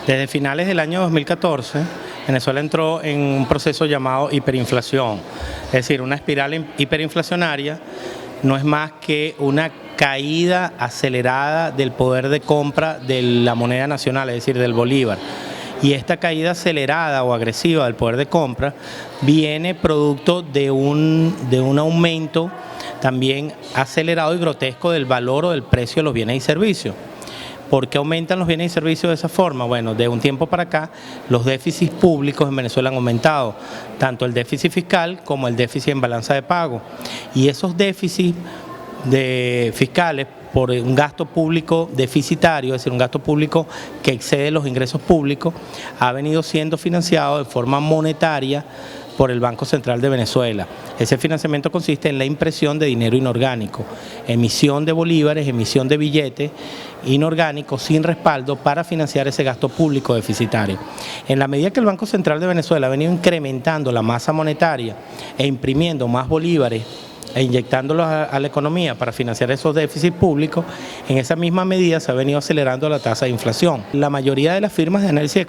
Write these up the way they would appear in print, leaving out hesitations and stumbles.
Desde finales del año 2014, Venezuela entró en un proceso llamado hiperinflación, es decir, una espiral hiperinflacionaria no es más que una caída acelerada del poder de compra de la moneda nacional, es decir, del bolívar. Y esta caída acelerada o agresiva del poder de compra viene producto de un aumento también acelerado y grotesco del valor o del precio de los bienes y servicios. ¿Por qué aumentan los bienes y servicios de esa forma? Bueno, de un tiempo para acá, los déficits públicos en Venezuela han aumentado, tanto el déficit fiscal como el déficit en balanza de pago. Y esos déficits fiscales por un gasto público deficitario, es decir, un gasto público que excede los ingresos públicos, ha venido siendo financiado de forma monetaria por el Banco Central de Venezuela. Ese financiamiento consiste en la impresión de dinero inorgánico, emisión de bolívares, emisión de billetes inorgánicos sin respaldo para financiar ese gasto público deficitario. En la medida que el Banco Central de Venezuela ha venido incrementando la masa monetaria e imprimiendo más bolívares e inyectándolos a la economía para financiar esos déficits públicos, en esa misma medida se ha venido acelerando la tasa de inflación. La mayoría de las firmas de análisis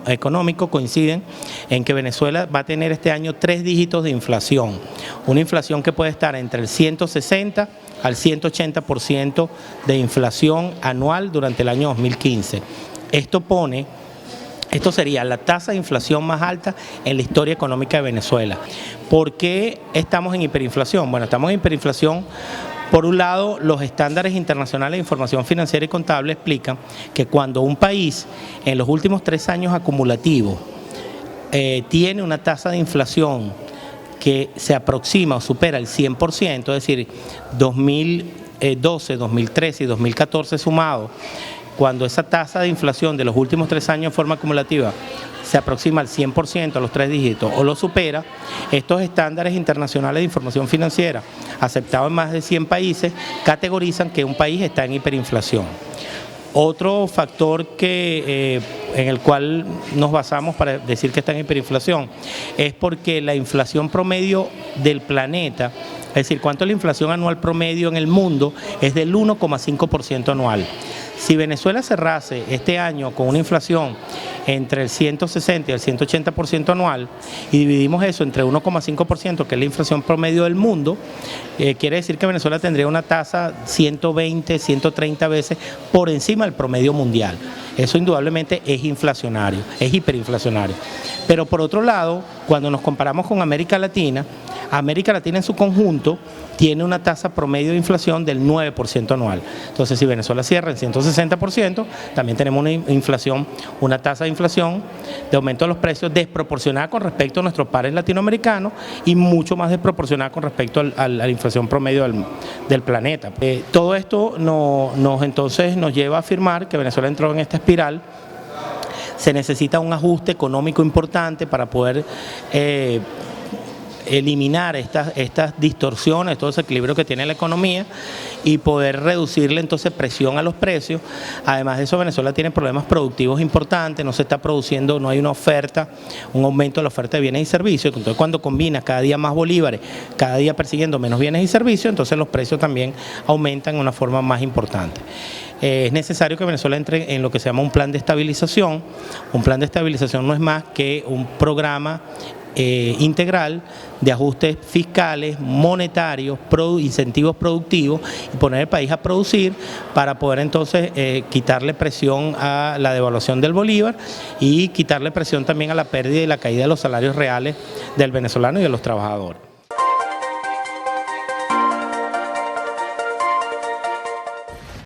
económico coinciden en que Venezuela va a tener este año 3 dígitos de inflación, una inflación que puede estar entre el 160 al 180% de inflación anual durante el año 2015. Esto sería la tasa de inflación más alta en la historia económica de Venezuela. ¿Por qué estamos en hiperinflación? Bueno, estamos en hiperinflación. Por un lado, los estándares internacionales de información financiera y contable explican que cuando un país en los últimos 3 años acumulativos tiene una tasa de inflación que se aproxima o supera el 100%, es decir, 2012, 2013 y 2014 sumados, cuando esa tasa de inflación de los últimos 3 años en forma acumulativa se aproxima al 100% a los 3 dígitos o lo supera, estos estándares internacionales de información financiera aceptados en más de 100 países categorizan que un país está en hiperinflación. Otro factor en el cual nos basamos para decir que está en hiperinflación es porque la inflación promedio del planeta, es decir, cuánto es la inflación anual promedio en el mundo, es del 1,5% anual. Si Venezuela cerrase este año con una inflación entre el 160 y el 180% anual y dividimos eso entre 1,5%, que es la inflación promedio del mundo, quiere decir que Venezuela tendría una tasa 120, 130 veces por encima del promedio mundial. Eso indudablemente es inflacionario, es hiperinflacionario. Pero por otro lado, cuando nos comparamos con América Latina en su conjunto tiene una tasa promedio de inflación del 9% anual. Entonces, si Venezuela cierra en 160%, también tenemos una tasa de inflación de aumento de los precios desproporcionada con respecto a nuestros pares latinoamericanos y mucho más desproporcionada con respecto a la inflación promedio del planeta. Todo esto entonces nos lleva a afirmar que Venezuela entró en esta espiral. Se necesita un ajuste económico importante para poder eliminar estas distorsiones, todo ese equilibrio que tiene la economía y poder reducirle entonces presión a los precios. Además de eso, Venezuela tiene problemas productivos importantes, no se está produciendo, no hay una oferta, un aumento de la oferta de bienes y servicios. Entonces, cuando combinas cada día más bolívares, cada día persiguiendo menos bienes y servicios, entonces los precios también aumentan de una forma más importante. Es necesario que Venezuela entre en lo que se llama un plan de estabilización. Un plan de estabilización no es más que un programa integral de ajustes fiscales, monetarios, incentivos productivos y poner el país a producir para poder entonces quitarle presión a la devaluación del bolívar y quitarle presión también a la pérdida y la caída de los salarios reales del venezolano y de los trabajadores.